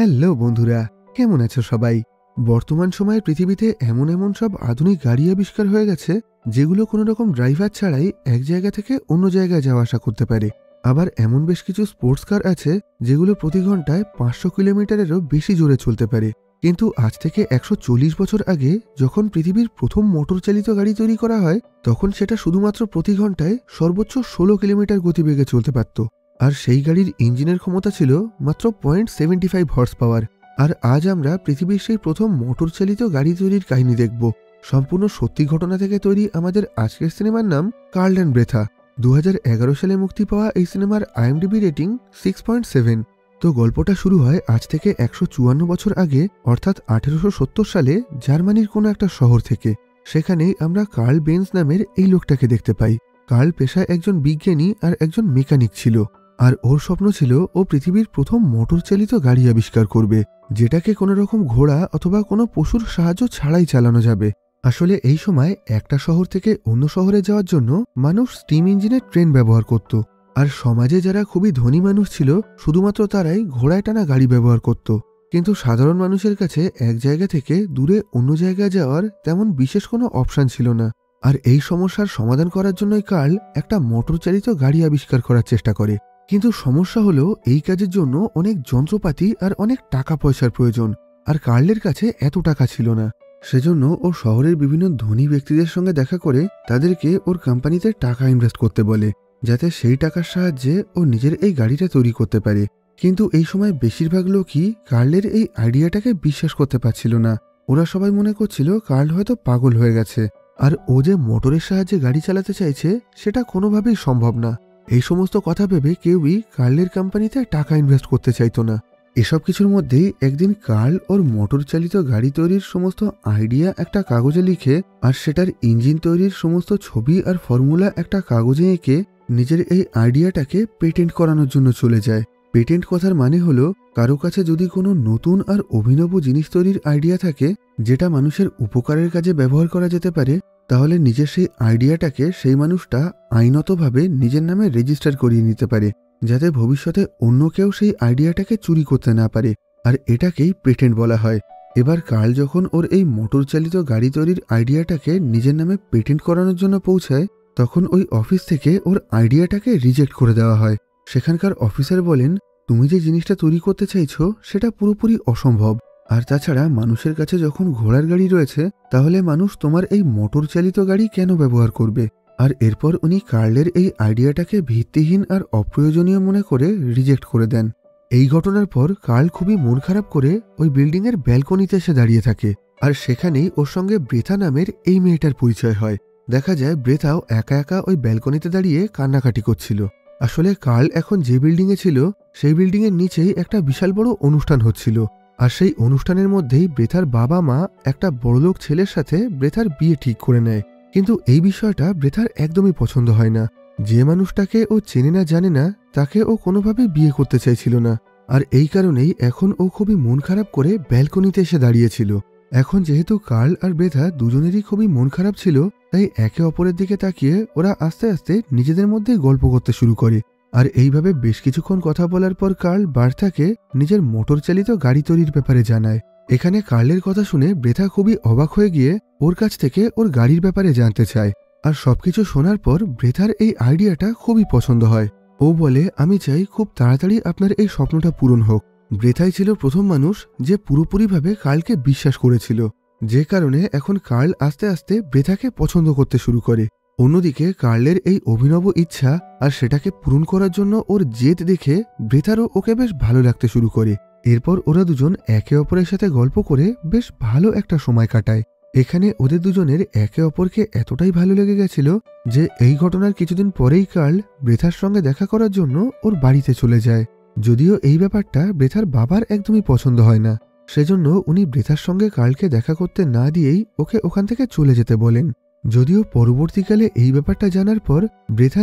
Hello বন্ধুরা, কেমন আছো সবাই? বর্তমান সময়ের পৃথিবীতে এমন এমন সব আধুনিক গাড়ি আবিষ্কার হয়ে গেছে যেগুলো কোনো রকম ড্রাইভার ছাড়াই এক জায়গা থেকে অন্য জায়গায় যাওয়া আসা করতে পারে। আবার এমন বেশ কিছু স্পোর্টস কার আছে যেগুলো প্রতি ঘন্টায় 500 কিলোমিটারেরও বেশি জোরে চলতে পারে। কিন্তু আজ থেকে 140 বছর আগে যখন পৃথিবীর প্রথম মোটর চালিত গাড়ি তৈরি করা হয়, তখন সেটা শুধুমাত্র প্রতি ঘন্টায় সর্বোচ্চ 16 কিলোমিটার গতিবেগে চলতে পারত। আর সেই গাড়ির ইঞ্জিনের ক্ষমতা ছিল মাত্র 0.75 হর্স পাওয়ার। আর আজ আমরা পৃথিবীর সেই প্রথম মোটর চালিত গাড়ি তৈরির কাহিনী দেখব। সম্পূর্ণ সত্যি ঘটনা থেকে তৈরি আমাদের আজকের সিনেমার নাম কার্ল অ্যান্ড ব্রেথা। 2011 সালে মুক্তি পাওয়া এই সিনেমার IMDb রেটিং 6.7। তো গল্পটা শুরু হয় আজ থেকে 154 বছর আগে, অর্থাৎ 1870 সালে জার্মানির কোনো একটা শহর থেকে। সেখানেই আমরা কার্ল বেনজ নামের এই লোকটাকে দেখতে পাই। কার্ল পেশায় একজন বিজ্ঞানী আর একজন মেকানিক ছিল। আর ওর স্বপ্ন ছিল ও পৃথিবীর প্রথম মোটর চালিত গাড়ি আবিষ্কার করবে, যেটাকে কোনো রকম ঘোড়া অথবা কোনো পশুর সাহায্য ছাড়াই চালানো যাবে। আসলে এই সময় একটা শহর থেকে অন্য শহরে যাওয়ার জন্য মানুষ স্টিম ইঞ্জিনের ট্রেন ব্যবহার করত। আর সমাজে যারা খুবই ধনী মানুষ ছিল শুধুমাত্র তারাই ঘোড়ায় টানা গাড়ি ব্যবহার করত। কিন্তু সাধারণ মানুষের কাছে এক জায়গা থেকে দূরে অন্য জায়গায় যাওয়ার তেমন বিশেষ কোনো অপশন ছিল না। আর এই সমস্যার সমাধান করার জন্যই কার্ল একটা মোটর চালিত গাড়ি আবিষ্কার করার চেষ্টা করে। কিন্তু সমস্যা হলো এই কাজের জন্য অনেক যন্ত্রপাতি আর অনেক টাকা পয়সার প্রয়োজন, আর কার্লের কাছে এত টাকা ছিল না। সেজন্য ও শহরের বিভিন্ন ধনী ব্যক্তিদের সঙ্গে দেখা করে তাদেরকে ওর কোম্পানিতে টাকা ইনভেস্ট করতে বলে, যাতে সেই টাকার সাহায্যে ও নিজের এই গাড়িটা তৈরি করতে পারে। কিন্তু এই সময় বেশিরভাগ লোকই কার্লের এই আইডিয়াটাকে বিশ্বাস করতে পারছিল না। ওরা সবাই মনে করছিল কার্ল হয়তো পাগল হয়ে গেছে, আর ও যে মোটরের সাহায্যে গাড়ি চালাতে চাইছে সেটা কোনোভাবেই সম্ভব না। এই সমস্ত কথা ভেবে কেউই কার্লের কোম্পানিতে টাকা ইনভেস্ট করতে চাইতো না। এসব কিছুর মধ্যেই একদিন কার্ল ওর মোটর চালিত গাড়ি তৈরির সমস্ত আইডিয়া একটা কাগজে লিখে আর সেটার ইঞ্জিন তৈরির সমস্ত ছবি আর ফর্মুলা একটা কাগজে এঁকে নিজের এই আইডিয়াটাকে পেটেন্ট করানোর জন্য চলে যায়। পেটেন্ট কথার মানে হলো কারো কাছে যদি কোনো নতুন আর অভিনব জিনিস তৈরির আইডিয়া থাকে যেটা মানুষের উপকারের কাজে ব্যবহার করা যেতে পারে, তাহলে নিজের সেই আইডিয়াটাকে সেই মানুষটা আইনতভাবে নিজের নামে রেজিস্টার করিয়ে নিতে পারে, যাতে ভবিষ্যতে অন্য কেউ সেই আইডিয়াটাকে চুরি করতে না পারে। আর এটাকেই পেটেন্ট বলা হয়। এবার কার্ল যখন ওর এই মোটর চালিত গাড়ি তৈরির আইডিয়াটাকে নিজের নামে পেটেন্ট করানোর জন্য পৌঁছায়, তখন ওই অফিস থেকে ওর আইডিয়াটাকে রিজেক্ট করে দেওয়া হয়। সেখানকার অফিসার বলেন, তুমি যে জিনিসটা তৈরি করতে চাইছো সেটা পুরোপুরি অসম্ভব। আর তাছাড়া মানুষের কাছে যখন ঘোড়ার গাড়ি রয়েছে, তাহলে মানুষ তোমার এই মোটর চালিত গাড়ি কেন ব্যবহার করবে? আর এরপর উনি কার্লের এই আইডিয়াটাকে ভিত্তিহীন আর অপ্রয়োজনীয় মনে করে রিজেক্ট করে দেন। এই ঘটনার পর কার্ল খুবই মন খারাপ করে ওই বিল্ডিং এর ব্যালকনিতে এসে দাঁড়িয়ে থাকে। আর সেখানেই ওর সঙ্গে ব্রেথা নামের এই মেয়েটার পরিচয় হয়। দেখা যায় ব্রেথাও একা একা ওই ব্যালকনিতে দাঁড়িয়ে কান্নাকাটি করছিল। আসলে কার্ল এখন যে বিল্ডিং এ ছিল সেই বিল্ডিং এর নিচেই একটা বিশাল বড় অনুষ্ঠান হচ্ছিল। আর সেই অনুষ্ঠানের মধ্যেই ব্রেথার বাবা মা একটা বড়লোক ছেলের সাথে ব্রেথার বিয়ে ঠিক করে নেয়। কিন্তু এই বিষয়টা ব্রেথার একদমই পছন্দ হয় না। যে মানুষটাকে ও চেনে না জানে না তাকে ও কোনোভাবেই বিয়ে করতে চাইছিল না। আর এই কারণেই এখন ও খুবই মন খারাপ করে ব্যালকনিতে এসে দাঁড়িয়েছিল। এখন যেহেতু কার্ল আর ব্রেথা দুজনেরই খুবই মন খারাপ ছিল, তাই একে অপরের দিকে তাকিয়ে ওরা আস্তে আস্তে নিজেদের মধ্যে গল্প করতে শুরু করে। আর এইভাবে বেশ কিছুক্ষণ কথা বলার পর কার্ল বার্থাকে নিজের মোটর চালিত গাড়ি তৈরির ব্যাপারে জানায়। এখানে কার্লের কথা শুনে ব্রেথা খুবই অবাক হয়ে গিয়ে ওর কাছ থেকে ওর গাড়ির ব্যাপারে জানতে চায়। আর সবকিছু শোনার পর ব্রেথার এই আইডিয়াটা খুবই পছন্দ হয়। ও বলে, আমি চাই খুব তাড়াতাড়ি আপনার এই স্বপ্নটা পূরণ হোক। ব্রেথাই ছিল প্রথম মানুষ যে পুরোপুরিভাবে কার্লকে বিশ্বাস করেছিল, যে কারণে এখন কার্ল আস্তে আস্তে ব্রেথাকে পছন্দ করতে শুরু করে। অন্যদিকে কার্লের এই অভিনব ইচ্ছা আর সেটাকে পূরণ করার জন্য ওর জেদ দেখে ব্রেথারও ওকে বেশ ভালো লাগতে শুরু করে। এরপর ওরা দুজন একে অপরের সাথে গল্প করে বেশ ভালো একটা সময় কাটায়। এখানে ওদের দুজনের একে অপরকে এতটাই ভালো লেগে গেছিল যে এই ঘটনার কিছুদিন পরেই কার্ল ব্রেথার সঙ্গে দেখা করার জন্য ওর বাড়িতে চলে যায়। যদিও এই ব্যাপারটা ব্রেথার বাবার একদমই পছন্দ হয় না, সেজন্য উনি ব্রেথার সঙ্গে কার্লকে দেখা করতে না দিয়েই ওকে ওখান থেকে চলে যেতে বলেন। যদিও পরবর্তীকালে এই ব্যাপারটা জানার পর ব্রেথা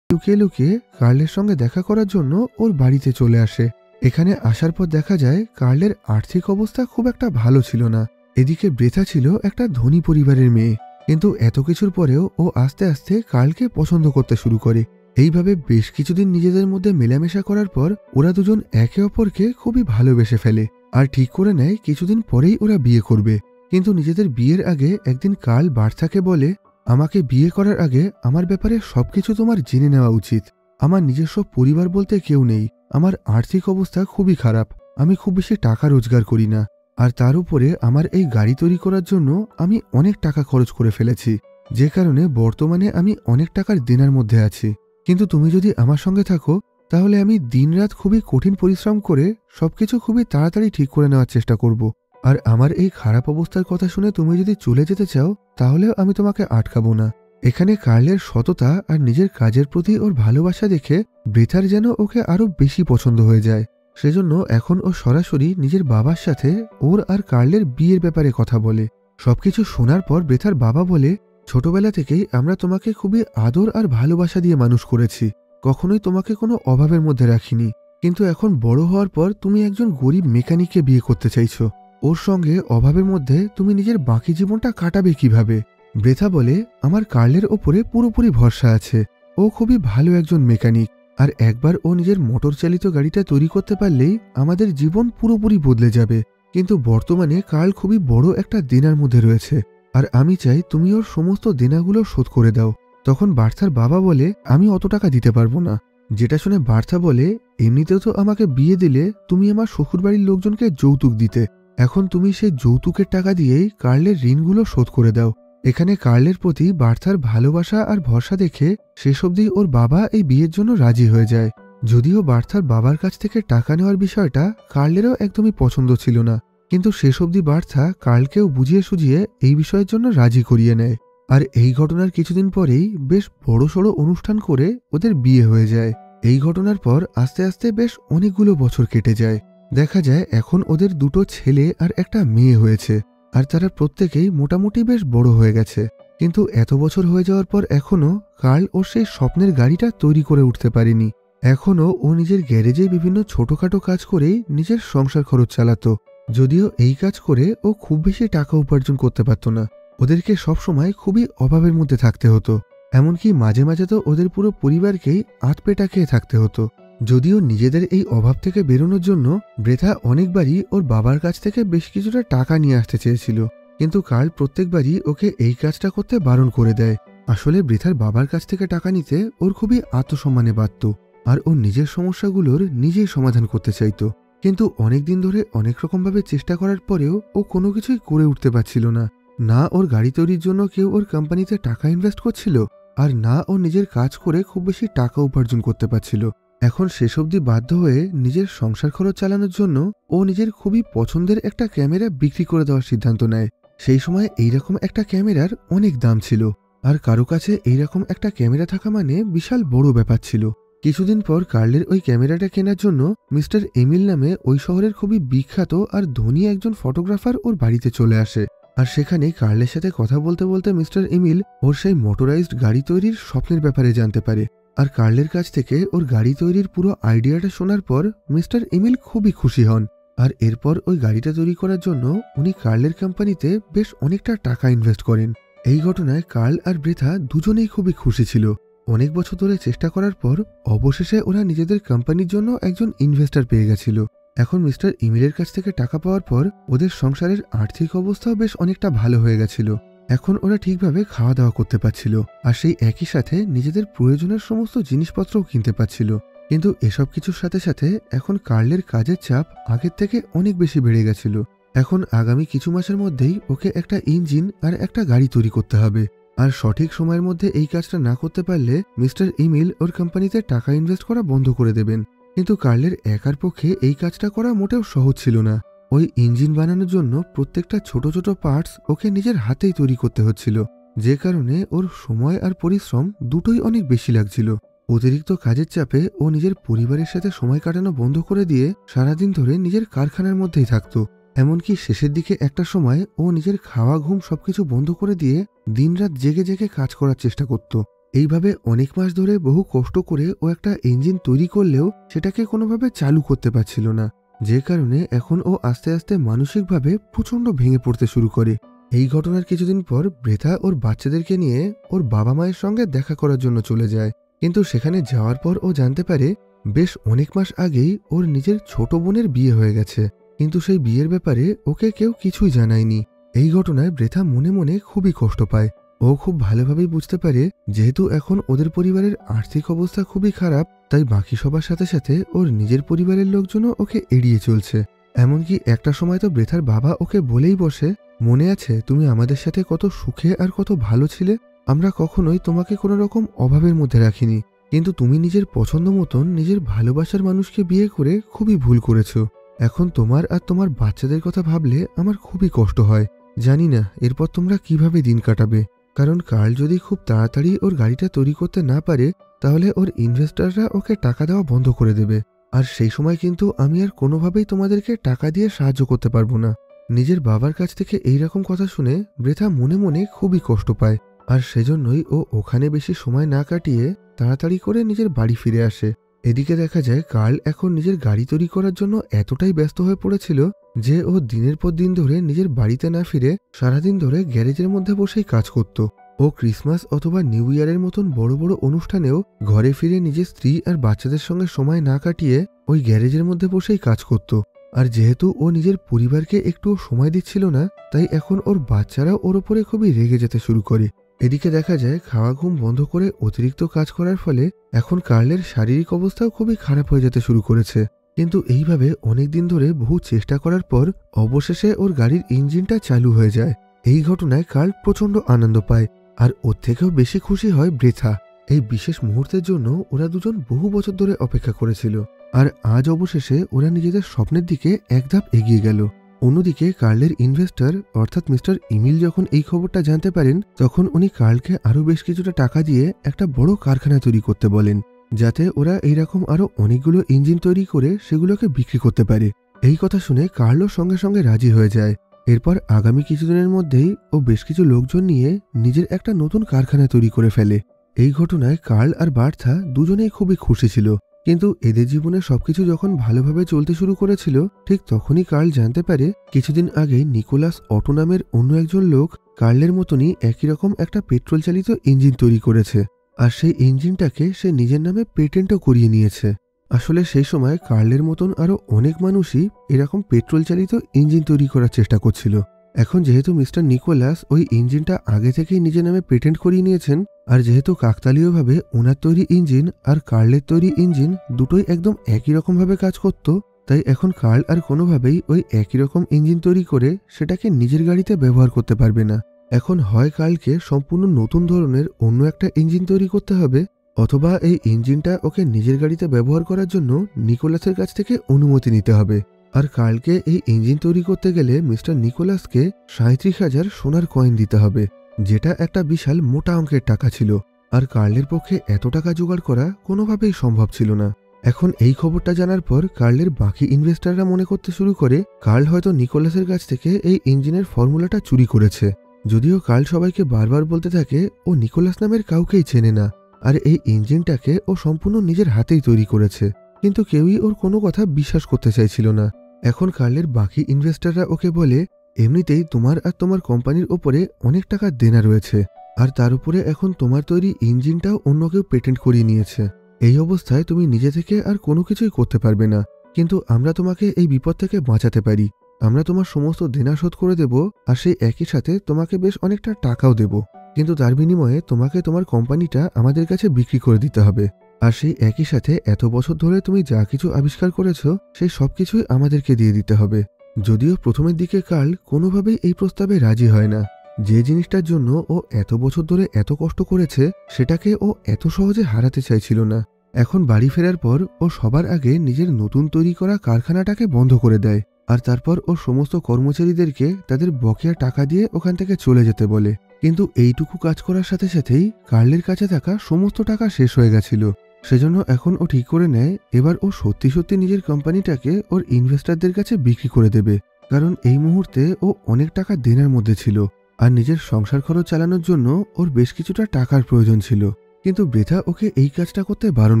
লুকিয়ে লুকিয়ে কার্লের সঙ্গে দেখা করার জন্য ওর বাড়িতে চলে আসে। এখানে আসার পর দেখা যায় কার্লের আর্থিক অবস্থা খুব একটা ভালো ছিল না। এদিকে ব্রেথা ছিল একটা ধনী পরিবারের মেয়ে, কিন্তু এত কিছুর পরেও ও আস্তে আস্তে কার্লকে পছন্দ করতে শুরু করে। এইভাবে বেশ কিছুদিন নিজেদের মধ্যে মেলামেশা করার পর ওরা দুজন একে অপরকে খুবই ভালোবেসে ফেলে। আর ঠিক করে নেয় কিছুদিন পরেই ওরা বিয়ে করবে। কিন্তু নিজেদের বিয়ের আগে একদিন কার্ল বার্থাকে বলে, আমাকে বিয়ে করার আগে আমার ব্যাপারে সবকিছু তোমার জেনে নেওয়া উচিত। আমার নিজস্ব পরিবার বলতে কেউ নেই, আমার আর্থিক অবস্থা খুবই খারাপ, আমি খুব বেশি টাকা রোজগার করি না, আর তার উপরে আমার এই গাড়ি তৈরি করার জন্য আমি অনেক টাকা খরচ করে ফেলেছি, যে কারণে বর্তমানে আমি অনেক টাকার দেনার মধ্যে আছি। কিন্তু তুমি যদি আমার সঙ্গে থাকো তাহলে আমি দিনরাত খুবই কঠিন পরিশ্রম করে সবকিছু খুবই তাড়াতাড়ি ঠিক করে নেওয়ার চেষ্টা করব। আর আমার এই খারাপ অবস্থার কথা শুনে তুমি যদি চলে যেতে চাও তাহলেও আমি তোমাকে আটকাবো না। এখানে কার্লের সততা আর নিজের কাজের প্রতি ওর ভালোবাসা দেখে ব্রেথার যেন ওকে আরো বেশি পছন্দ হয়ে যায়। সেজন্য এখন ও সরাসরি নিজের বাবার সাথে ওর আর কার্লের বিয়ের ব্যাপারে কথা বলে। সবকিছু শোনার পর ব্রেথার বাবা বলে, ছোটবেলা থেকেই আমরা তোমাকে খুবই আদর আর ভালোবাসা দিয়ে মানুষ করেছি, কখনোই তোমাকে কোনো অভাবের মধ্যে রাখিনি, কিন্তু এখন বড় হওয়ার পর তুমি একজন গরিব মেকানিককে বিয়ে করতে চাইছো, ওর সঙ্গে অভাবের মধ্যে তুমি নিজের বাকি জীবনটা কাটাবে কিভাবে? ব্রেথা বলে, আমার কার্লের ওপরে পুরোপুরি ভরসা আছে, ও খুবই ভালো একজন মেকানিক, আর একবার ও নিজের মোটর চালিত গাড়িটা তৈরি করতে পারলেই আমাদের জীবন পুরোপুরি বদলে যাবে। কিন্তু বর্তমানে কার্ল খুবই বড় একটা দেনার মধ্যে রয়েছে, আর আমি চাই তুমি ওর সমস্ত দেনাগুলো শোধ করে দাও। তখন বার্থার বাবা বলে, আমি অত টাকা দিতে পারবো না। যেটা শুনে বার্থা বলে, এমনিতেও তো আমাকে বিয়ে দিলে তুমি আমার শ্বশুরবাড়ির লোকজনকে যৌতুক দিতে, এখন তুমি সেই যৌতুকের টাকা দিয়েই কার্লের ঋণগুলো শোধ করে দাও। এখানে কার্লের প্রতি বার্থার ভালোবাসা আর ভরসা দেখে শেষ অবধি ওর বাবা এই বিয়ের জন্য রাজি হয়ে যায়। যদিও বার্থার বাবার কাছ থেকে টাকা নেওয়ার বিষয়টা কার্লেরও একদমই পছন্দ ছিল না, কিন্তু শেষ অবধি বার্থা কার্লকেও বুঝিয়ে সুঝিয়ে এই বিষয়ের জন্য রাজি করিয়ে নেয়। আর এই ঘটনার কিছুদিন পরেই বেশ বড়সড় অনুষ্ঠান করে ওদের বিয়ে হয়ে যায়। এই ঘটনার পর আস্তে আস্তে বেশ অনেকগুলো বছর কেটে যায়। দেখা যায় এখন ওদের দুটো ছেলে আর একটা মেয়ে হয়েছে, আর তারা প্রত্যেকেই মোটামুটি বেশ বড় হয়ে গেছে। কিন্তু এত বছর হয়ে যাওয়ার পর এখনও কার্ল ওর সেই স্বপ্নের গাড়িটা তৈরি করে উঠতে পারেনি। এখনও ও নিজের গ্যারেজে বিভিন্ন ছোটখাটো কাজ করেই নিজের সংসার খরচ চালাতো, যদিও এই কাজ করে ও খুব বেশি টাকা উপার্জন করতে পারত না। ওদেরকে সবসময় খুবই অভাবের মধ্যে থাকতে হতো, এমনকি মাঝে মাঝে তো ওদের পুরো পরিবারকেই আতপেটা খেয়ে থাকতে হতো। যদিও নিজেদের এই অভাব থেকে বেরোনোর জন্য ব্রেথা অনেকবারই ওর বাবার কাছ থেকে বেশ কিছুটা টাকা নিয়ে আসতে চেয়েছিল, কিন্তু কার্ল প্রত্যেকবারই ওকে এই কাজটা করতে বারণ করে দেয়। আসলে ব্রেথার বাবার কাছ থেকে টাকা নিতে ওর খুবই আত্মসম্মানে বাধত, আর ওর নিজের সমস্যাগুলোর নিজেই সমাধান করতে চাইতো। কিন্তু অনেকদিন ধরে অনেক রকমভাবে চেষ্টা করার পরেও ও কোনো কিছুই করে উঠতে পারছিল না। না ওর গাড়ি তৈরির জন্য কেউ ওর কোম্পানিতে টাকা ইনভেস্ট করছিল, আর না ও নিজের কাজ করে খুব বেশি টাকা উপার্জন করতে পারছিল। এখন শেষ অবধি বাধ্য হয়ে নিজের সংসার খরচ চালানোর জন্য ও নিজের খুবই পছন্দের একটা ক্যামেরা বিক্রি করে দেওয়ার সিদ্ধান্ত নেয়। সেই সময় এইরকম একটা ক্যামেরার অনেক দাম ছিল, আর কারো কাছে এইরকম একটা ক্যামেরা থাকা মানে বিশাল বড় ব্যাপার ছিল। কিছুদিন পর কার্লের ওই ক্যামেরাটা কেনার জন্য মিস্টার এমিল নামে ওই শহরের খুবই বিখ্যাত আর ধনী একজন ফটোগ্রাফার ওর বাড়িতে চলে আসে। আর সেখানে কার্লের সাথে কথা বলতে বলতে মিস্টার এমিল ওর সেই মোটরাইজড গাড়ি তৈরির স্বপ্নের ব্যাপারে জানতে পারে। আর কার্লের কাছ থেকে ওর গাড়ি তৈরির পুরো আইডিয়াটা শোনার পর মিস্টার এমিল খুবই খুশি হন, আর এরপর ওই গাড়িটা তৈরি করার জন্য উনি কার্লের কোম্পানিতে বেশ অনেকটা টাকা ইনভেস্ট করেন। এই ঘটনায় কার্ল আর ব্রেথা দুজনেই খুবই খুশি ছিল। অনেক বছর ধরে চেষ্টা করার পর অবশেষে ওরা নিজেদের কোম্পানির জন্য একজন ইনভেস্টর পেয়ে গেছিল। এখন মিস্টার ইমিলের কাছ থেকে টাকা পাওয়ার পর ওদের সংসারের আর্থিক অবস্থাও বেশ অনেকটা ভালো হয়ে গেছিল। এখন ওরা ঠিকভাবে খাওয়া দাওয়া করতে পারছিল, আর সেই একই সাথে নিজেদের প্রয়োজনের সমস্ত জিনিসপত্রও কিনতে পারছিল। কিন্তু এসব কিছুর সাথে সাথে এখন কার্লের কাজের চাপ আগের থেকে অনেক বেশি বেড়ে গেছিল। এখন আগামী কিছু মাসের মধ্যেই ওকে একটা ইঞ্জিন আর একটা গাড়ি তৈরি করতে হবে, আর সঠিক সময়ের মধ্যে এই কাজটা না করতে পারলে মিস্টার ইমিল ওর কোম্পানিতে টাকা ইনভেস্ট করা বন্ধ করে দেবেন। কিন্তু কার্লের একার পক্ষে এই কাজটা করা মোটেও সহজ ছিল না। ওই ইঞ্জিন বানানোর জন্য প্রত্যেকটা ছোট ছোট পার্টস ওকে নিজের হাতেই তৈরি করতে হচ্ছিল, যে কারণে ওর সময় আর পরিশ্রম দুটোই অনেক বেশি লাগছিল। অতিরিক্ত কাজের চাপে ও নিজের পরিবারের সাথে সময় কাটানো বন্ধ করে দিয়ে সারাদিন ধরে নিজের কারখানার মধ্যেই থাকত। এমনকি শেষের দিকে একটা সময় ও নিজের খাওয়া ঘুম সবকিছু বন্ধ করে দিয়ে দিনরাত জেগে জেগে কাজ করার চেষ্টা করত। এইভাবে অনেক মাস ধরে বহু কষ্ট করে ও একটা ইঞ্জিন তৈরি করলেও সেটাকে কোনোভাবে চালু করতে পারছিল না, যে কারণে এখন ও আস্তে আস্তে মানসিকভাবে প্রচণ্ড ভেঙে পড়তে শুরু করে। এই ঘটনার কিছুদিন পর ব্রেথা ওর বাচ্চাদেরকে নিয়ে ওর বাবা মায়ের সঙ্গে দেখা করার জন্য চলে যায়। কিন্তু সেখানে যাওয়ার পর ও জানতে পারে বেশ অনেক মাস আগেই ওর নিজের ছোট বোনের বিয়ে হয়ে গেছে। কিন্তু সেই বিয়ের ব্যাপারে ওকে কেউ কিছুই জানায়নি। এই ঘটনায় ব্রেথা মনে মনে খুবই কষ্ট পায়। ও খুব ভালোভাবেই বুঝতে পারে যেহেতু এখন ওদের পরিবারের আর্থিক অবস্থা খুবই খারাপ, তাই বাকি সবার সাথে সাথে ওর নিজের পরিবারের লোকজনও ওকে এড়িয়ে চলছে। এমনকি একটা সময় তো ব্রেথার বাবা ওকে বলেই বসে, মনে আছে তুমি আমাদের সাথে কত সুখে আর কত ভালো ছিলে, আমরা কখনোই তোমাকে কোনো রকম অভাবের মধ্যে রাখিনি, কিন্তু তুমি নিজের পছন্দ মতন নিজের ভালোবাসার মানুষকে বিয়ে করে খুবই ভুল করেছ। এখন তোমার আর তোমার বাচ্চাদের কথা ভাবলে আমার খুবই কষ্ট হয়। জানি না এরপর তোমরা কিভাবে দিন কাটাবে, কারণ কার্ল যদি খুব তাড়াতাড়ি ওর গাড়িটা তৈরি করতে না পারে তাহলে ওর ইনভেস্টররা ওকে টাকা দেওয়া বন্ধ করে দেবে, আর সেই সময় কিন্তু আমি আর কোনোভাবেই তোমাদেরকে টাকা দিয়ে সাহায্য করতে পারবো না। নিজের বাবার কাছ থেকে এইরকম কথা শুনে ব্রেথা মনে মনে খুবই কষ্ট পায়, আর সেজন্যই ও ওখানে বেশি সময় না কাটিয়ে তাড়াতাড়ি করে নিজের বাড়ি ফিরে আসে। এদিকে দেখা যায় কার্ল এখন নিজের গাড়ি তৈরি করার জন্য এতটাই ব্যস্ত হয়ে পড়েছিল যে ও দিনের পর দিন ধরে নিজের বাড়িতে না ফিরে সারাদিন ধরে গ্যারেজের মধ্যে বসেই কাজ করত। ও ক্রিসমাস অথবা নিউ ইয়ারের মতন বড় বড় অনুষ্ঠানেও ঘরে ফিরে নিজের স্ত্রী আর বাচ্চাদের সঙ্গে সময় না কাটিয়ে ওই গ্যারেজের মধ্যে বসেই কাজ করত। আর যেহেতু ও নিজের পরিবারকে একটুও সময় দিচ্ছিল না, তাই এখন ওর বাচ্চারাও ওর ওপরে খুবই রেগে যেতে শুরু করে। এদিকে দেখা যায় খাওয়া ঘুম বন্ধ করে অতিরিক্ত কাজ করার ফলে এখন কার্লের শারীরিক অবস্থাও খুবই খারাপ হয়ে যেতে শুরু করেছে। কিন্তু এইভাবে অনেকদিন ধরে বহু চেষ্টা করার পর অবশেষে ওর গাড়ির ইঞ্জিনটা চালু হয়ে যায়। এই ঘটনায় কার্ল প্রচন্ড আনন্দ পায়, আর ওর থেকেও বেশি খুশি হয় ব্রেথা। এই বিশেষ মুহূর্তের জন্য ওরা দুজন বহু বছর ধরে অপেক্ষা করেছিল, আর আজ অবশেষে ওরা নিজেদের স্বপ্নের দিকে এক ধাপ এগিয়ে গেল। অন্যদিকে কার্লের ইনভেস্টর অর্থাৎ মিস্টার ইমিল যখন এই খবরটা জানতে পারেন, তখন উনি কার্লকে আরও বেশ কিছুটা টাকা দিয়ে একটা বড় কারখানা তৈরি করতে বলেন, যাতে ওরা এইরকম আরও অনেকগুলো ইঞ্জিন তৈরি করে সেগুলোকে বিক্রি করতে পারে। এই কথা শুনে কার্লও সঙ্গে সঙ্গে রাজি হয়ে যায়। এরপর আগামী কিছুদিনের মধ্যেই ও বেশ কিছু লোকজন নিয়ে নিজের একটা নতুন কারখানা তৈরি করে ফেলে। এই ঘটনায় কার্ল আর বার্থা দুজনেই খুবই খুশি ছিল, কিন্তু এদের জীবনে সবকিছু যখন ভালোভাবে চলতে শুরু করেছিল, ঠিক তখনই কার্ল জানতে পারে কিছুদিন আগে নিকোলাস অটো নামের অন্য একজন লোক কার্লের মতনই একই রকম একটা পেট্রোল চালিত ইঞ্জিন তৈরি করেছে, আর সেই ইঞ্জিনটাকে সে নিজের নামে পেটেন্টও করিয়ে নিয়েছে। আসলে সেই সময় কার্লের মতন আরও অনেক মানুষই এরকম পেট্রোল চালিত ইঞ্জিন তৈরি করার চেষ্টা করছিল। এখন যেহেতু মিস্টার নিকোলাস ওই ইঞ্জিনটা আগে থেকেই নিজের নামে পেটেন্ট করিয়ে নিয়েছেন, আর যেহেতু কাকতালীয়ভাবে ওনার তৈরি ইঞ্জিন আর কার্লের তৈরি ইঞ্জিন দুটোই একদম একই রকমভাবে কাজ করত, তাই এখন কার্ল আর কোনোভাবেই ওই একই রকম ইঞ্জিন তৈরি করে সেটাকে নিজের গাড়িতে ব্যবহার করতে পারবে না। এখন হয় কার্লকে সম্পূর্ণ নতুন ধরনের অন্য একটা ইঞ্জিন তৈরি করতে হবে, অথবা এই ইঞ্জিনটা ওকে নিজের গাড়িতে ব্যবহার করার জন্য নিকোলাসের কাছ থেকে অনুমতি নিতে হবে। আর কার্লকে এই ইঞ্জিন তৈরি করতে গেলে মিস্টার নিকোলাসকে 37,000 সোনার কয়েন দিতে হবে, যেটা একটা বিশাল মোটা অঙ্কের টাকা ছিল, আর কার্লের পক্ষে এত টাকা জোগাড় করা কোনোভাবেই সম্ভব ছিল না। এখন এই খবরটা জানার পর কার্লের বাকি ইনভেস্টররা মনে করতে শুরু করে কার্ল হয়তো নিকোলাসের কাছ থেকে এই ইঞ্জিনের ফর্মুলাটা চুরি করেছে, যদিও কার্ল সবাইকে বারবার বলতে থাকে ও নিকোলাস নামের কাউকেই চেনে না, আর এই ইঞ্জিনটাকে ও সম্পূর্ণ নিজের হাতেই তৈরি করেছে, কিন্তু কেউই ওর কোনো কথা বিশ্বাস করতে চাইছিল না। এখন কার্লের বাকি ইনভেস্টররা ওকে বলে, এমনিতেই তোমার আর তোমার কোম্পানির ওপরে অনেক টাকা দেনা রয়েছে, আর তার উপরে এখন তোমার তৈরি ইঞ্জিনটাও অন্য কেউ পেটেন্ট করিয়ে নিয়েছে। এই অবস্থায় তুমি নিজে থেকে আর কোনো কিছুই করতে পারবে না, কিন্তু আমরা তোমাকে এই বিপদ থেকে বাঁচাতে পারি। আমরা তোমার সমস্ত দেনা শোধ করে দেব, আর সেই একই সাথে তোমাকে বেশ অনেকটা টাকাও দেব, কিন্তু তার বিনিময়ে তোমাকে তোমার কোম্পানিটা আমাদের কাছে বিক্রি করে দিতে হবে, আর সেই একই সাথে এত বছর ধরে তুমি যা কিছু আবিষ্কার করেছ সেই সবকিছুই আমাদেরকে দিয়ে দিতে হবে। যদিও প্রথমের দিকে কার্ল কোনোভাবেই এই প্রস্তাবে রাজি হয় না। যে জিনিসটার জন্য ও এত বছর ধরে এত কষ্ট করেছে সেটাকে ও এত সহজে হারাতে চাইছিল না। এখন বাড়ি ফেরার পর ও সবার আগে নিজের নতুন তৈরি করা কারখানাটাকে বন্ধ করে দেয়, আর তারপর ও সমস্ত কর্মচারীদেরকে তাদের বকেয়া টাকা দিয়ে ওখান থেকে চলে যেতে বলে। কিন্তু এইটুকু কাজ করার সাথে সাথেই কার্লের কাছে থাকা সমস্ত টাকা শেষ হয়ে গেছিল। সেজন্য এখন ও ঠিক করে নেয় এবার ও সত্যি সত্যি নিজের কোম্পানিটাকে ওর ইনভেস্টরদের কাছে বিক্রি করে দেবে, কারণ এই মুহূর্তে ও অনেক টাকা দেনার মধ্যে ছিল, আর নিজের সংসার খরচ চালানোর জন্য ওর বেশ কিছুটা টাকার প্রয়োজন ছিল। কিন্তু ব্রেথা ওকে এই কাজটা করতে বারণ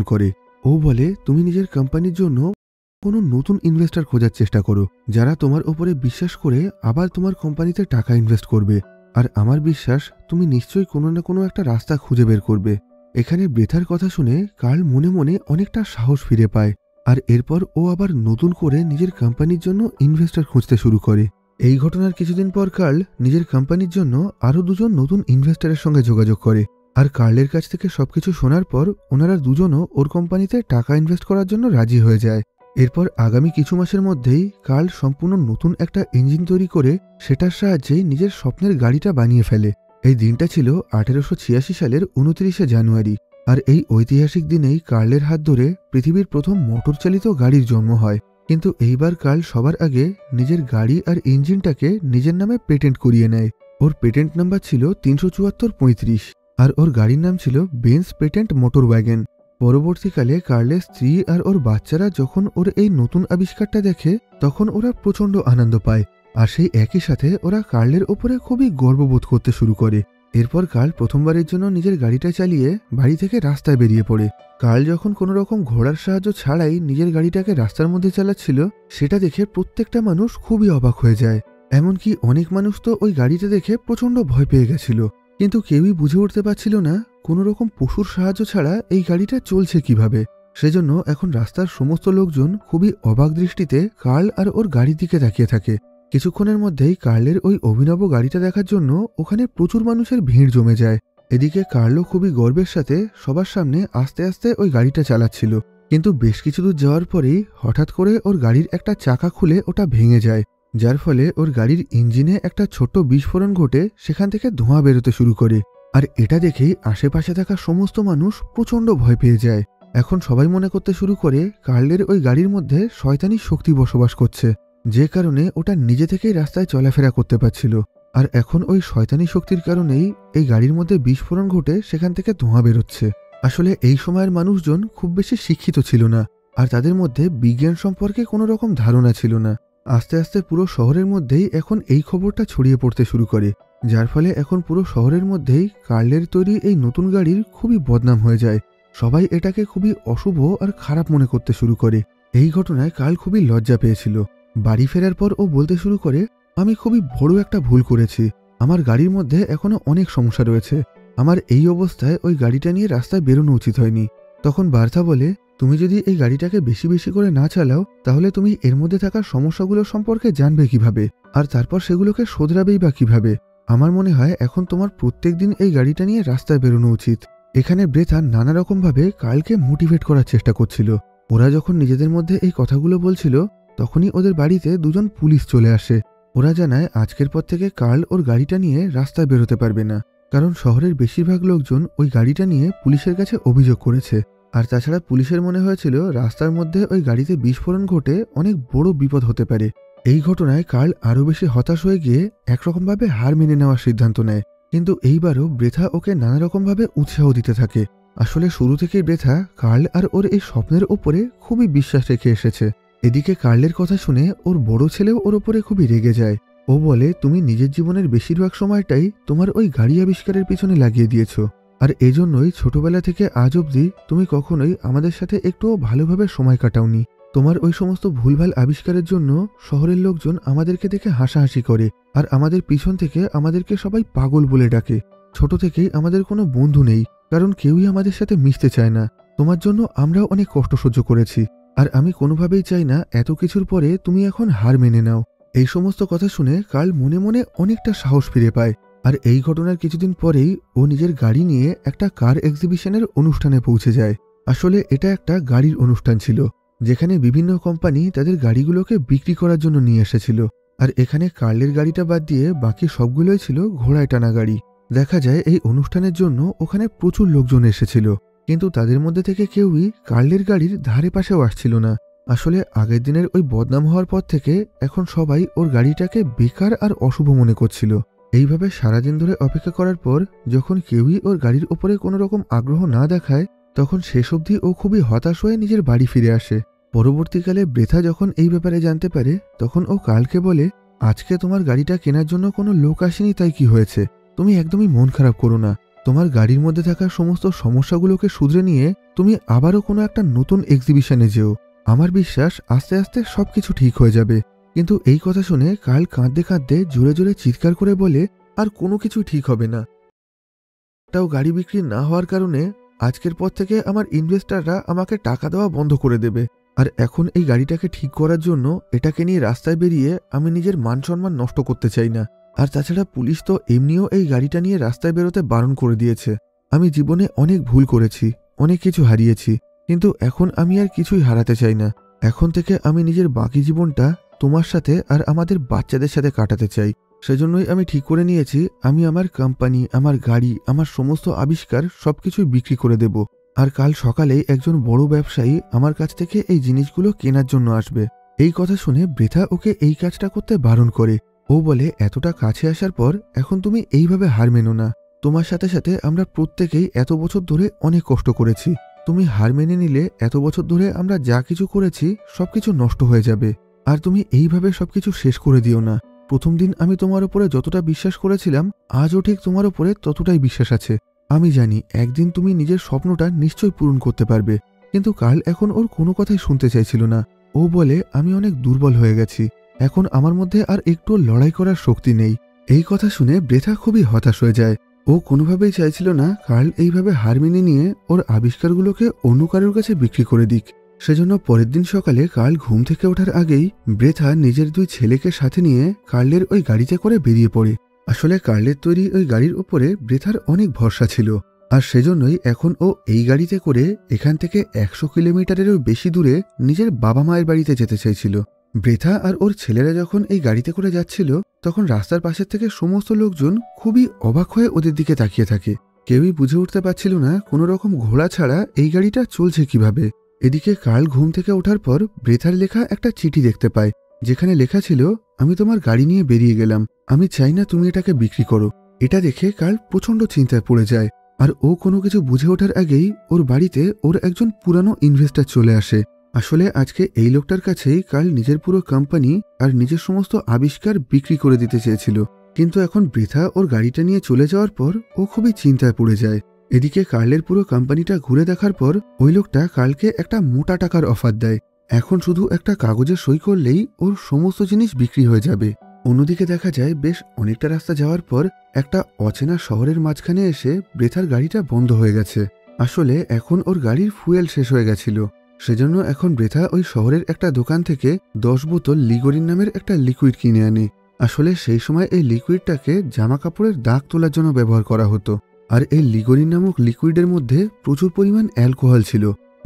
করে। ও বলে, তুমি নিজের কোম্পানির জন্য কোনো নতুন ইনভেস্টর খোঁজার চেষ্টা করো, যারা তোমার উপরে বিশ্বাস করে আবার তোমার কোম্পানিতে টাকা ইনভেস্ট করবে, আর আমার বিশ্বাস তুমি নিশ্চয়ই কোনো না কোনো একটা রাস্তা খুঁজে বের করবে। এখানে ব্রেথার কথা শুনে কার্ল মনে মনে অনেকটা সাহস ফিরে পায়। আর এরপর ও আবার নতুন করে নিজের কোম্পানির জন্য ইনভেস্টর খুঁজতে শুরু করে। এই ঘটনার কিছুদিন পর কার্ল নিজের কোম্পানির জন্য আরও দুজন নতুন ইনভেস্টরের সঙ্গে যোগাযোগ করে। আর কার্লের কাছ থেকে সবকিছু শোনার পর ওনারা দুজনও ওর কোম্পানিতে টাকা ইনভেস্ট করার জন্য রাজি হয়ে যায়। এরপর আগামী কিছু মাসের মধ্যেই কার্ল সম্পূর্ণ নতুন একটা ইঞ্জিন তৈরি করে সেটার সাহায্যেই নিজের স্বপ্নের গাড়িটা বানিয়ে ফেলে। এই দিনটা ছিল 1886 সালের 29শে জানুয়ারি। আর এই ঐতিহাসিক দিনেই কার্লের হাত ধরে পৃথিবীর প্রথম মোটর চালিত গাড়ির জন্ম হয়। কিন্তু এইবার কার্ল সবার আগে নিজের গাড়ি আর ইঞ্জিনটাকে নিজের নামে পেটেন্ট করিয়ে নেয়। ওর পেটেন্ট নাম্বার ছিল 374-35 আর ওর গাড়ির নাম ছিল বেন্স পেটেন্ট মোটর ওয়াগন। পরবর্তীকালে কার্লের স্ত্রী আর ওর বাচ্চারা যখন ওর এই নতুন আবিষ্কারটা দেখে তখন ওরা প্রচণ্ড আনন্দ পায়। আর সেই একই সাথে ওরা কার্লের ওপরে খুবই গর্ববোধ করতে শুরু করে। এরপর কার্ল প্রথমবারের জন্য নিজের গাড়িটা চালিয়ে বাড়ি থেকে রাস্তায় বেরিয়ে পড়ে। কার্ল যখন কোনো রকম ঘোড়ার সাহায্য ছাড়াই নিজের গাড়িটাকে রাস্তার মধ্যে চালাচ্ছিল সেটা দেখে প্রত্যেকটা মানুষ খুবই অবাক হয়ে যায়। এমনকি অনেক মানুষ তো ওই গাড়িটা দেখে প্রচণ্ড ভয় পেয়ে গেছিল। কিন্তু কেউই বুঝে উঠতে পারছিল না কোনো রকম পশুর সাহায্য ছাড়া এই গাড়িটা চলছে কিভাবে। সেজন্য এখন রাস্তার সমস্ত লোকজন খুবই অবাক দৃষ্টিতে কার্ল আর ওর গাড়ির দিকে তাকিয়ে থাকে। কিছুক্ষণের মধ্যেই কার্লের ওই অভিনব গাড়িটা দেখার জন্য ওখানে প্রচুর মানুষের ভিড় জমে যায়। এদিকে কার্লও খুবই গর্বের সাথে সবার সামনে আস্তে আস্তে ওই গাড়িটা চালাচ্ছিল। কিন্তু বেশ কিছু দূর যাওয়ার পরেই হঠাৎ করে ওর গাড়ির একটা চাকা খুলে ওটা ভেঙে যায়, যার ফলে ওর গাড়ির ইঞ্জিনে একটা ছোট্ট বিস্ফোরণ ঘটে সেখান থেকে ধোঁয়া বেরোতে শুরু করে। আর এটা দেখেই আশেপাশে থাকা সমস্ত মানুষ প্রচণ্ড ভয় পেয়ে যায়। এখন সবাই মনে করতে শুরু করে কার্লের ওই গাড়ির মধ্যে শয়তানি শক্তি বসবাস করছে, যে কারণে ওটা নিজে থেকেই রাস্তায় চলাফেরা করতে পারছিল। আর এখন ওই শয়তানি শক্তির কারণেই এই গাড়ির মধ্যে বিস্ফোরণ ঘটে সেখান থেকে ধোঁয়া বেরোচ্ছে। আসলে এই সময়ের মানুষজন খুব বেশি শিক্ষিত ছিল না, আর তাদের মধ্যে বিজ্ঞান সম্পর্কে কোনো রকম ধারণা ছিল না। আস্তে আস্তে পুরো শহরের মধ্যেই এখন এই খবরটা ছড়িয়ে পড়তে শুরু করে, যার ফলে এখন পুরো শহরের মধ্যেই কার্লের তৈরি এই নতুন গাড়ির খুবই বদনাম হয়ে যায়। সবাই এটাকে খুবই অশুভ আর খারাপ মনে করতে শুরু করে। এই ঘটনায় কার্ল খুবই লজ্জা পেয়েছিল। বাড়ি ফেরার পর ও বলতে শুরু করে, আমি খুবই বড় একটা ভুল করেছি। আমার গাড়ির মধ্যে এখনো অনেক সমস্যা রয়েছে। আমার এই অবস্থায় ওই গাড়িটা নিয়ে রাস্তায় বেরোনো উচিত হয়নি। তখন বার্থা বলে, তুমি যদি এই গাড়িটাকে বেশি বেশি করে না চালাও তাহলে তুমি এর মধ্যে থাকা সমস্যাগুলো সম্পর্কে জানবে কিভাবে, আর তারপর সেগুলোকে শোধরাবেই বা কিভাবে। আমার মনে হয় এখন তোমার প্রত্যেক দিন এই গাড়িটা নিয়ে রাস্তায় বেরোনো উচিত। এখানে ব্রেথা নানা রকমভাবে কার্লকে মোটিভেট করার চেষ্টা করছিল। ওরা যখন নিজেদের মধ্যে এই কথাগুলো বলছিল তখনই ওদের বাড়িতে দুজন পুলিশ চলে আসে। ওরা জানায় আজকের পর থেকে কার্ল ওর গাড়িটা নিয়ে রাস্তায় বেরোতে পারবে না, কারণ শহরের বেশিরভাগ লোকজন ওই গাড়িটা নিয়ে পুলিশের কাছে অভিযোগ করেছে। আর তাছাড়া পুলিশের মনে হয়েছিল রাস্তার মধ্যে ওই গাড়িতে বিস্ফোরণ ঘটে অনেক বড় বিপদ হতে পারে। এই ঘটনায় কার্ল আরও বেশি হতাশ হয়ে গিয়ে একরকমভাবে হার মেনে নেওয়ার সিদ্ধান্ত নেয়। কিন্তু এইবারও ব্রেথা ওকে নানা রকমভাবে উৎসাহ দিতে থাকে। আসলে শুরু থেকেই ব্রেথা কার্ল আর ওর এই স্বপ্নের ওপরে খুবই বিশ্বাস রেখে এসেছে। এদিকে কার্লের কথা শুনে ওর বড় ছেলেও ওর ওপরে খুবই রেগে যায়। ও বলে, তুমি নিজের জীবনের বেশিরভাগ সময়টাই তোমার ওই গাড়ি আবিষ্কারের পিছনে লাগিয়ে দিয়েছ, আর এজন্যই ছোটবেলা থেকে আজ অবধি তুমি কখনোই আমাদের সাথে একটুও ভালোভাবে সময় কাটাওনি। তোমার ওই সমস্ত ভুলভাল আবিষ্কারের জন্য শহরের লোকজন আমাদেরকে দেখে হাসাহাসি করে, আর আমাদের পিছন থেকে আমাদেরকে সবাই পাগল বলে ডাকে। ছোট থেকেই আমাদের কোনো বন্ধু নেই, কারণ কেউই আমাদের সাথে মিশতে চায় না। তোমার জন্য আমরাও অনেক কষ্ট সহ্য করেছি, আর আমি কোনোভাবেই চাই না এত কিছুর পরে তুমি এখন হার মেনে নাও। এই সমস্ত কথা শুনে কার্ল মনে মনে অনেকটা সাহস ফিরে পায়। আর এই ঘটনার কিছুদিন পরেই ও নিজের গাড়ি নিয়ে একটা কার এক্সিবিশনের অনুষ্ঠানে পৌঁছে যায়। আসলে এটা একটা গাড়ির অনুষ্ঠান ছিল, যেখানে বিভিন্ন কোম্পানি তাদের গাড়িগুলোকে বিক্রি করার জন্য নিয়ে এসেছিল। আর এখানে কার্লের গাড়িটা বাদ দিয়ে বাকি সবগুলোই ছিল ঘোড়ায় টানা গাড়ি। দেখা যায় এই অনুষ্ঠানের জন্য ওখানে প্রচুর লোকজন এসেছিল, কিন্তু তাদের মধ্যে থেকে কেউই কার্লের গাড়ির ধারে পাশেও আসছিল না। আসলে আগের দিনের ওই বদনাম হওয়ার পর থেকে এখন সবাই ওর গাড়িটাকে বেকার আর অশুভ মনে করছিল। এইভাবে সারাদিন ধরে অপেক্ষা করার পর যখন কেউই ওর গাড়ির ওপরে কোনো রকম আগ্রহ না দেখায় তখন শেষ অবধি ও খুবই হতাশ হয়ে নিজের বাড়ি ফিরে আসে। পরবর্তীকালে ব্রেথা যখন এই ব্যাপারে জানতে পারে তখন ও কার্লকে বলে, আজকে তোমার গাড়িটা কেনার জন্য কোনো লোক আসেনি তাই কি হয়েছে, তুমি একদমই মন খারাপ করো না। তোমার গাড়ির মধ্যে থাকা সমস্ত সমস্যাগুলোকে শুধরে নিয়ে তুমি আবারও কোনো একটা নতুন এক্সিবিশনে যেও। আমার বিশ্বাস আস্তে আস্তে সবকিছু ঠিক হয়ে যাবে। কিন্তু এই কথা শুনে কার্ল কাঁদতে কাঁদতে জোরে জোরে চিৎকার করে বলে, আর কোনো কিছু ঠিক হবে না। তাও গাড়ি বিক্রি না হওয়ার কারণে আজকের পর থেকে আমার ইনভেস্টররা আমাকে টাকা দেওয়া বন্ধ করে দেবে, আর এখন এই গাড়িটাকে ঠিক করার জন্য এটাকে নিয়ে রাস্তায় বেরিয়ে আমি নিজের মান সম্মান নষ্ট করতে চাই না। আর তাছাড়া পুলিশ তো এমনিও এই গাড়িটা নিয়ে রাস্তায় বেরোতে বারণ করে দিয়েছে। আমি জীবনে অনেক ভুল করেছি, অনেক কিছু হারিয়েছি, কিন্তু এখন আমি আর কিছুই হারাতে চাই না। এখন থেকে আমি নিজের বাকি জীবনটা তোমার সাথে আর আমাদের বাচ্চাদের সাথে কাটাতে চাই। সেজন্যই আমি ঠিক করে নিয়েছি আমি আমার কোম্পানি, আমার গাড়ি, আমার সমস্ত আবিষ্কার সবকিছুই বিক্রি করে দেব। আর কাল সকালেই একজন বড় ব্যবসায়ী আমার কাছ থেকে এই জিনিসগুলো কেনার জন্য আসবে। এই কথা শুনে বৃথা ওকে এই কাজটা করতে বারণ করে। ও বলে, এতটা কাছে আসার পর এখন তুমি এইভাবে হার মেনো না। তোমার সাথে সাথে আমরা প্রত্যেকেই এত বছর ধরে অনেক কষ্ট করেছি। তুমি হার মেনে নিলে এত বছর ধরে আমরা যা কিছু করেছি সবকিছু নষ্ট হয়ে যাবে। আর তুমি এইভাবে সবকিছু শেষ করে দিও না। প্রথম দিন আমি তোমার উপরে যতটা বিশ্বাস করেছিলাম, আজও ঠিক তোমার উপরে ততটাই বিশ্বাস আছে। আমি জানি একদিন তুমি নিজের স্বপ্নটা নিশ্চয়ই পূরণ করতে পারবে। কিন্তু কাল এখন ওর কোনো কথাই শুনতে চাইছিল না। ও বলে, আমি অনেক দুর্বল হয়ে গেছি, এখন আমার মধ্যে আর একটু লড়াই করার শক্তি নেই। এই কথা শুনে বৃথা খুবই হতাশ হয়ে যায়। ও কোনোভাবেই চাইছিল না কার্ল এইভাবে হার মেনে নিয়ে ওর আবিষ্কারগুলোকে অন্য কারোর কাছে বিক্রি করে দিক। সেজন্য পরের দিন সকালে কার্ল ঘুম থেকে ওঠার আগেই বৃথা নিজের 2 ছেলেকে সাথে নিয়ে কার্লের ওই গাড়িতে করে বেরিয়ে পড়ে। আসলে কার্লের তৈরি ওই গাড়ির উপরে বৃথার অনেক ভরসা ছিল, আর সেজন্যই এখন ও এই গাড়িতে করে এখান থেকে 100 কিলোমিটারেরও বেশি দূরে নিজের বাবা মায়ের বাড়িতে যেতে চাইছিল। বৃথা আর ওর ছেলেরা যখন এই গাড়িতে করে যাচ্ছিল, তখন রাস্তার পাশের থেকে সমস্ত লোকজন খুবই অবাক হয়ে ওদের দিকে তাকিয়ে থাকে। কেউই বুঝে উঠতে পারছিল না কোনো রকম ঘোড়া ছাড়া এই গাড়িটা চলছে কিভাবে। এদিকে কার্ল ঘুম থেকে ওঠার পর বৃথার লেখা একটা চিঠি দেখতে পায়, যেখানে লেখা ছিল, আমি তোমার গাড়ি নিয়ে বেরিয়ে গেলাম, আমি চাই না তুমি এটাকে বিক্রি করো। এটা দেখে কার্ল প্রচন্ড চিন্তায় পড়ে যায়। আর ও কোনো কিছু বুঝে ওঠার আগেই ওর বাড়িতে ওর একজন পুরানো ইনভেস্টর চলে আসে। আসলে আজকে এই লোকটার কাছেই কার্ল নিজের পুরো কোম্পানি আর নিজের সমস্ত আবিষ্কার বিক্রি করে দিতে চেয়েছিল। কিন্তু এখন বৃথা ওর গাড়িটা নিয়ে চলে যাওয়ার পর ও খুবই চিন্তায় পড়ে যায়। এদিকে কার্লের পুরো কোম্পানিটা ঘুরে দেখার পর ওই লোকটা কার্লকে একটা মোটা টাকার অফার দেয়। এখন শুধু একটা কাগজে সই করলেই ওর সমস্ত জিনিস বিক্রি হয়ে যাবে। অন্যদিকে দেখা যায় বেশ অনেকটা রাস্তা যাওয়ার পর একটা অচেনা শহরের মাঝখানে এসে বৃথার গাড়িটা বন্ধ হয়ে গেছে। আসলে এখন ওর গাড়ির ফুয়েল শেষ হয়ে গেছিল। সেজন্য এখন বৃথা ওই শহরের একটা দোকান থেকে 10 বোতল লিগোরিন নামের একটা লিকুইড কিনে আনে। আসলে সেই সময় এই লিকুইডটাকে জামা কাপড়ের দাগ তোলার জন্য ব্যবহার করা হতো। আর এই লিগোরিন নামক লিকুইডের মধ্যে প্রচুর পরিমাণ অ্যালকোহল ছিল,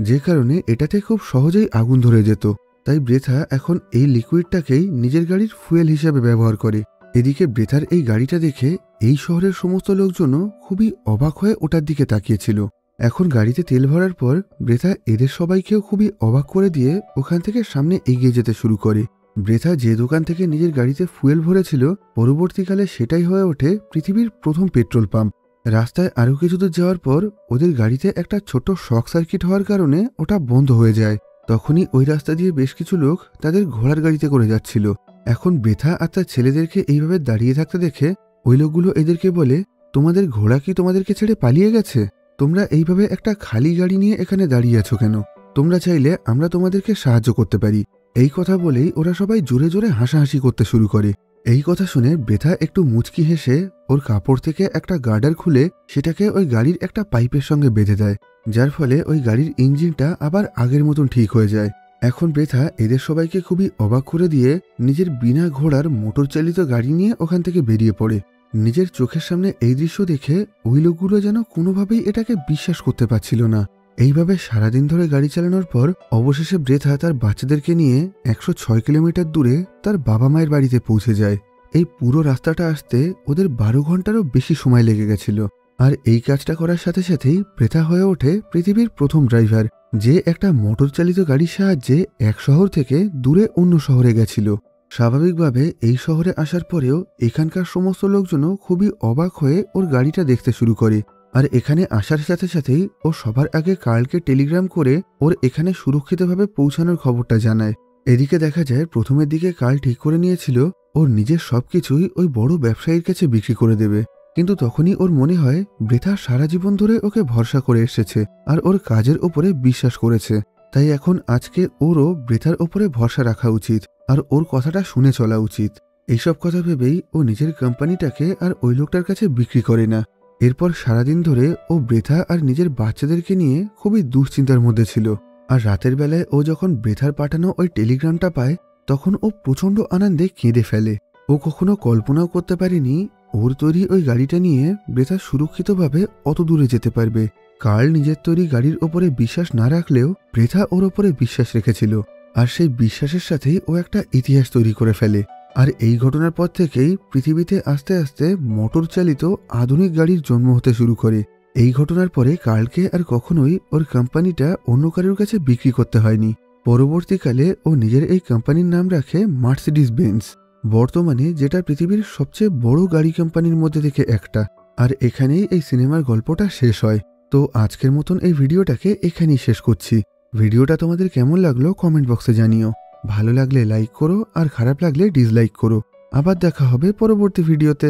যে কারণে এটাতে খুব সহজেই আগুন ধরে যেত। তাই বৃথা এখন এই লিকুইডটাকেই নিজের গাড়ির ফুয়েল হিসেবে ব্যবহার করে। এদিকে বৃথার এই গাড়িটা দেখে এই শহরের সমস্ত লোকজনও খুবই অবাক হয়ে ওটার দিকে তাকিয়েছিল। এখন গাড়িতে তেল ভরার পর বৃথা এদের সবাইকেও খুবই অবাক করে দিয়ে ওখান থেকে সামনে এগিয়ে যেতে শুরু করে। বৃথা যে দোকান থেকে নিজের গাড়িতে ফুয়েল ভরেছিল, পরবর্তীকালে সেটাই হয়ে ওঠে পৃথিবীর প্রথম পেট্রোল পাম্প। রাস্তায় আরও কিছু দূর যাওয়ার পর ওদের গাড়িতে একটা ছোট শক সার্কিট হওয়ার কারণে ওটা বন্ধ হয়ে যায়। তখনই ওই রাস্তা দিয়ে বেশ কিছু লোক তাদের ঘোড়ার গাড়িতে করে যাচ্ছিল। এখন বৃথা আর তার ছেলেদেরকে এইভাবে দাঁড়িয়ে থাকতে দেখে ওই লোকগুলো এদেরকে বলে, তোমাদের ঘোড়া কি তোমাদেরকে ছেড়ে পালিয়ে গেছে? তোমরা এইভাবে একটা খালি গাড়ি নিয়ে এখানে দাঁড়িয়ে আছো কেন? তোমরা চাইলে আমরা তোমাদেরকে সাহায্য করতে পারি। এই কথা বলেই ওরা সবাই জোরে জোরে হাসাহাসি করতে শুরু করে। এই কথা শুনে বৃথা একটু মুচকি হেসে ওর কাপড় থেকে একটা গার্ডার খুলে সেটাকে ওই গাড়ির একটা পাইপের সঙ্গে বেঁধে দেয়, যার ফলে ওই গাড়ির ইঞ্জিনটা আবার আগের মতন ঠিক হয়ে যায়। এখন বৃথা এদের সবাইকে খুবই অবাক করে দিয়ে নিজের বিনা ঘোড়ার মোটর চালিত গাড়ি নিয়ে ওখান থেকে বেরিয়ে পড়ে। নিজের চোখের সামনে এই দৃশ্য দেখে ওই লোকগুলো যেন কোনোভাবেই এটাকে বিশ্বাস করতে পারছিল না। এইভাবে সারাদিন ধরে গাড়ি চালানোর পর অবশেষে বৃথা তার বাচ্চাদেরকে নিয়ে 106 কিলোমিটার দূরে তার বাবা মায়ের বাড়িতে পৌঁছে যায়। এই পুরো রাস্তাটা আসতে ওদের 12 ঘন্টারও বেশি সময় লেগে গেছিল। আর এই কাজটা করার সাথে সাথেই বৃথা হয়ে ওঠে পৃথিবীর প্রথম ড্রাইভার, যে একটা মোটর চালিত গাড়ির সাহায্যে এক শহর থেকে দূরে অন্য শহরে গেছিল। স্বাভাবিকভাবে এই শহরে আসার পরেও এখানকার সমস্ত লোকজনও খুবই অবাক হয়ে ওর গাড়িটা দেখতে শুরু করে। আর এখানে আসার সাথে সাথেই ও সবার আগে কার্লকে টেলিগ্রাম করে ওর এখানে সুরক্ষিতভাবে পৌঁছানোর খবরটা জানায়। এদিকে দেখা যায় প্রথমের দিকে কার্ল ঠিক করে নিয়েছিল ওর নিজের সবকিছুই ওই বড় ব্যবসায়ীর কাছে বিক্রি করে দেবে। কিন্তু তখনই ওর মনে হয় বৃথা সারা জীবন ধরে ওকে ভরসা করে এসেছে আর ওর কাজের ওপরে বিশ্বাস করেছে। তাই এখন আজকে ওরও বৃথার ওপরে ভরসা রাখা উচিত আর ওর কথাটা শুনে চলা উচিত। এইসব কথা ভেবেই ও নিজের কোম্পানিটাকে আর ওই লোকটার কাছে বিক্রি করে না। এরপর সারাদিন ধরে ও বৃথা আর নিজের বাচ্চাদেরকে নিয়ে খুবই দুশ্চিন্তার মধ্যে ছিল। আর রাতের বেলায় ও যখন ব্রেথার পাঠানো ওই টেলিগ্রামটা পায় তখন ও প্রচণ্ড আনন্দে কেঁদে ফেলে। ও কখনো কল্পনাও করতে পারেনি ওর তৈরি ওই গাড়িটা নিয়ে ব্রেথা সুরক্ষিতভাবে অত দূরে যেতে পারবে। কার্ল নিজের তৈরি গাড়ির ওপরে বিশ্বাস না রাখলেও ব্রেথা ওর ওপরে বিশ্বাস রেখেছিল, আর সেই বিশ্বাসের সাথেই ও একটা ইতিহাস তৈরি করে ফেলে। আর এই ঘটনার পর থেকেই পৃথিবীতে আস্তে আস্তে মোটর চালিত আধুনিক গাড়ির জন্ম হতে শুরু করে। এই ঘটনার পরে কার্লকে আর কখনোই ওর কোম্পানিটা অন্য কারোর কাছে বিক্রি করতে হয়নি। পরবর্তীকালে ও নিজের এই কোম্পানির নাম রাখে মার্সিডিজ বেঞ্জ, বর্তমানে যেটা পৃথিবীর সবচেয়ে বড় গাড়ি কোম্পানির মধ্যে থেকে একটা। আর এখানেই এই সিনেমার গল্পটা শেষ হয়। তো আজকের মতন এই ভিডিওটাকে এখানেই শেষ করছি। ভিডিওটা তোমাদের কেমন লাগলো কমেন্ট বক্সে জানিও। ভালো লাগলে লাইক করো আর খারাপ লাগলে ডিসলাইক করো। আবার দেখা হবে পরবর্তী ভিডিওতে।